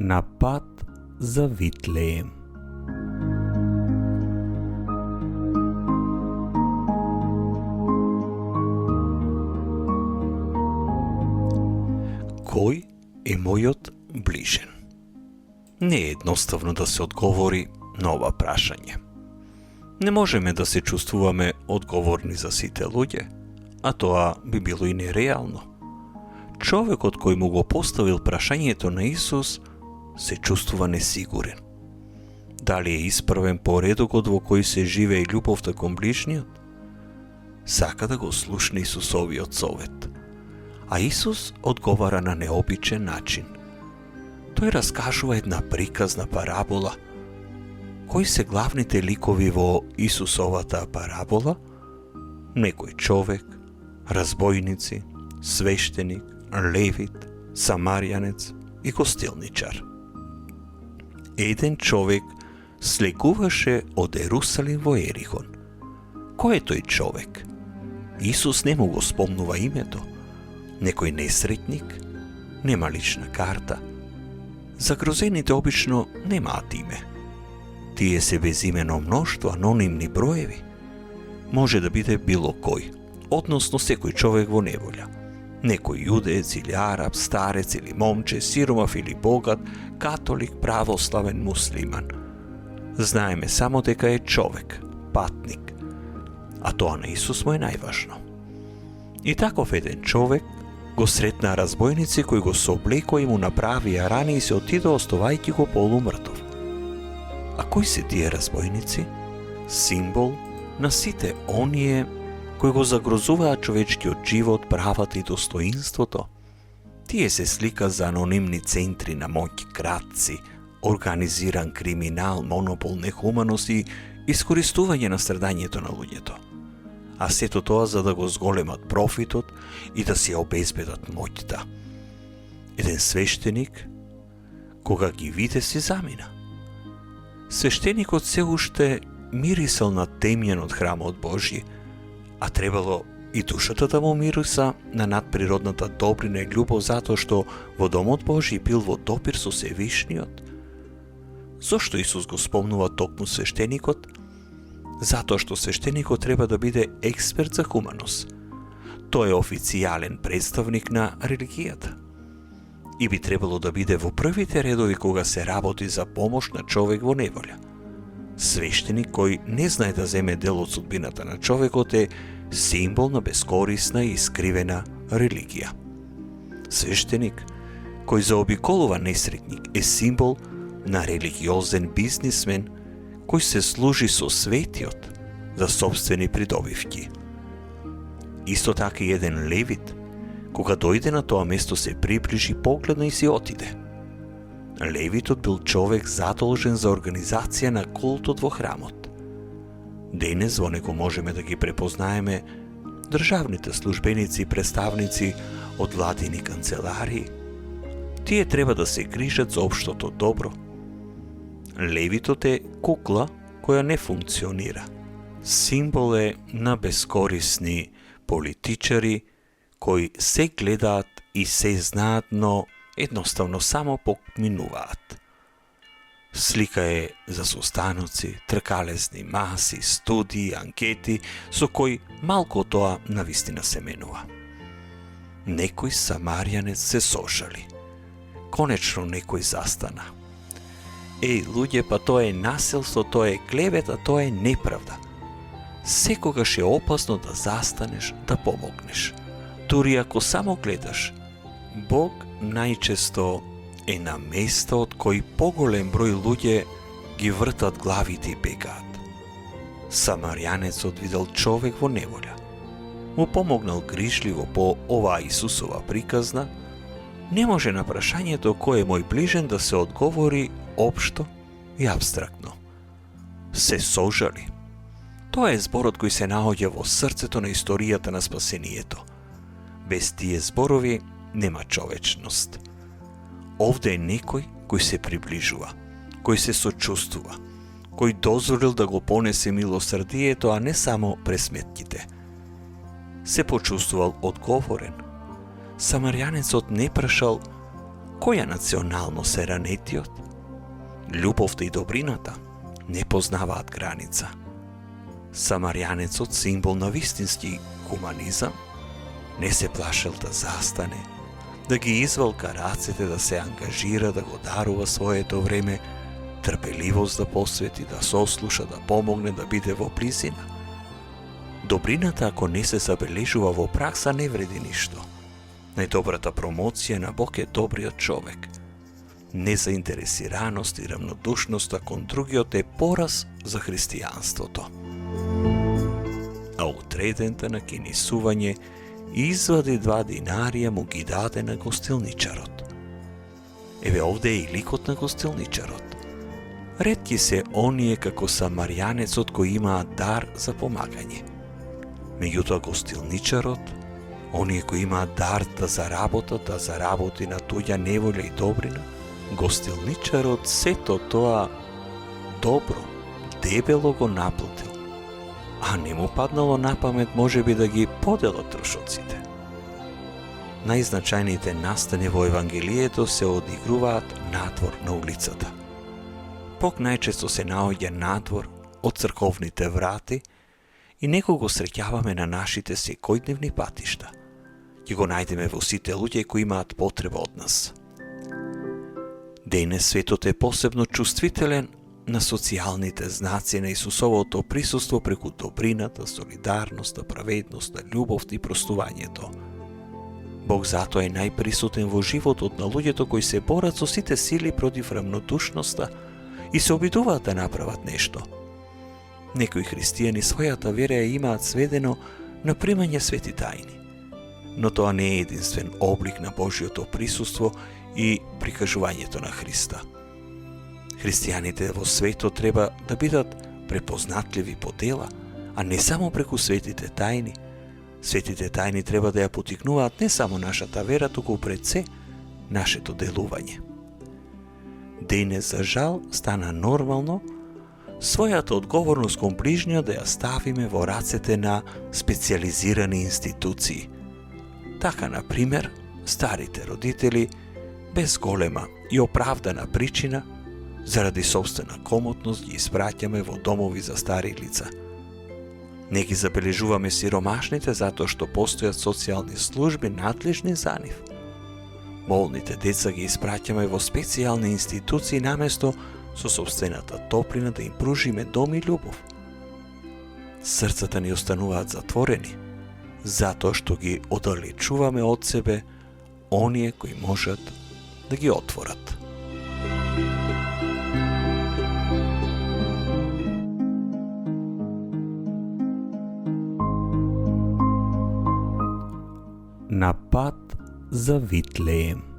на пат за Витлеем. Кој е мојот ближен? Не е едноставно да се одговори на ова прашање. Не можеме да се чувствуваме одговорни за сите луѓе, а тоа би било и нереално. Човекот кој му го поставил прашањето на Исус се чувствува несигурен. Дали е исправен по редокот во кој се живее љубовта кон ближниот? Сака да го слушне Исусовиот совет. А Исус одговара на необичен начин. Тој раскажува една приказна парабола. Кои се главните ликови во Исусовата парабола? Некој човек, разбойници, свештеник, левит, самарјанец и гостилничар. Еден човек слегуваше од Ерусалим во Ерихон. Кој е тој човек? Исус не му го спомнува името. Некој несретник? Нема лична карта. Загрозените обично немаат име. Тие се безимено мноштво анонимни броеви. Може да биде било кој, односно секој човек во неволја. Некој јудеец или араб, старец или момче, сиромав или богат, католик, православен, муслиман. Знаеме само дека е човек, патник, а тоа на Исус му е најважно. И таков еден човек го сретнаа разбойници кои го сооблекоа и му направија рани и се отидоа оставајќи го полумртов. А кои се тие разбойници? Символ на сите оние кои го загрозуваат човечкиот живот, правата и достоинството. Тие се слика за анонимни центри на моќ, кратци, организиран криминал, монопол, нехуманост и искористување на страдањето на луѓето. А сето тоа за да го зголемат профитот и да си обезбедат моќта. Еден свештеник, кога ги виде, си замина. Свештеникот се уште мирисел на темјен од храмот Божји, а требало и душата да му мириса на надприродната добрина и љубов затоа што во домот Божји бил во допир со Севишниот. Зошто Исус го спомнува токму свештеникот? Затоа што свештеникот треба да биде експерт за хуманост. Тој е официјален представник на религијата. И би требало да биде во првите редови кога се работи за помош на човек во неволја. Свештеник кој не знае да земе дел од судбината на човекот е символ на бескорисна и искривена религија. Свештеник кој заобиколува несретник е символ на религиозен бизнисмен кој се служи со светиот за собствени придобивки. Исто така и еден левит, кога дојде на тоа место, се приближи, погледна и си отиде. Левитот бил човек задолжен за организација на култот во храмот. Денес во него можеме да ги препознаеме државните службеници и представници од владини канцеларии. Тие треба да се грижат за општото добро. Левитот е кукла која не функционира. Символ е на бескорисни политичари кои се гледаат и се знаат, но едноставно само поминуваат. Слика е за состаноци, тркалезни маси, студии, анкети, со кои малку тоа навистина се менува. Некој самарјанец се сошали. Конечно некој застана. Еј, луѓе, па тоа е насилство, тоа е клевета, тоа е неправда. Секогаш е опасно да застанеш, да помогнеш. Дури ако само гледаш, Бог најчесто е на место од кој поголем број луѓе ги вртат главите и бегаат. Самарјанецот видел човек во неволја. Му помогнал грижливо по оваа Исусова приказна. Не може на прашањето кој е мој ближен да се одговори општо и абстрактно. Се сожали. Тоа е зборот кој се наоѓа во срцето на историјата на спасението. Без тие зборови нема човечност. Овде е некој кој се приближува, кој се сочувствува, кој дозволил да го понесе милосрдието, а не само пресметките. Се почувствувал одговорен. Самарјанецот не прашал Која националност е ранетиот? Љубовта и добрината не познаваат граница. Самарјанецот, символ на вистински хуманизам, не се плашел да застане, да ги извалка рацете, да се ангажира, да го дарува своето време, трпеливост да посвети, да сослуша, да помогне, да биде во близина. Добрината, ако не се забележува во пракса, не вреди ништо. Најдобрата промоција на Бог е добриот човек. Незаинтересираност и равнодушноста кон другиот е пораз за христијанството. А утредента на кинисување извади 2 динарија, му ги даде на гостилничарот. Еве овде е и ликот на гостилничарот. Ретки се оние како самарјанецот кои имаат дар за помагање. Меѓутоа гостилничарот, оние кои имаат дар да заработи на туѓа неволја и добрина, гостилничарот сето тоа добро, дебело го наплатил, а не му паднало на памет можеби да ги поделат трошоците. Најзначајните настани во Евангелието се одигруваат надвор на улицата. Бог најчесто се наоѓа надвор од црковните врати и некој го среќаваме на нашите секојдневни патишта. Ќе го најдеме во сите луѓе кои имаат потреба од нас. Денес светот е посебно чувствителен на социјалните знаци на Исусовото присуство преку добрината, солидарноста, праведноста, љубовта и простувањето. Бог затоа е најприсутен во животот на луѓето кои се борат со сите сили против равнодушноста и се обидуваат да направат нешто. Некои христијани својата вера ја имаат сведено на примање свети тајни, но тоа не е единствен облик на Божјото присуство и прикажувањето на Христа. Христијаните во светот треба да бидат препознатливи по дела, а не само преку светите тајни. Светите тајни треба да ја потикнуваат не само нашата вера, туку пред се нашето делување. Денес, за жал, стана нормално својата одговорност кон ближниот да ја ставиме во рацете на специализирани институции. Така, на пример, старите родители, без голема и оправдана причина, заради собствена комотност ги испраќаме во домови за стари лица. Не ги забележуваме сиромашните затоа што постојат социјални служби надлежни за нив. Болните деца ги испраќаме во специјални институции наместо со собствената топлина да им пружиме дом и љубов. Срцата ни остануваат затворени, затоа што ги оддалечуваме од себе оние кои можат да ги отворат. На пат за Витлеем.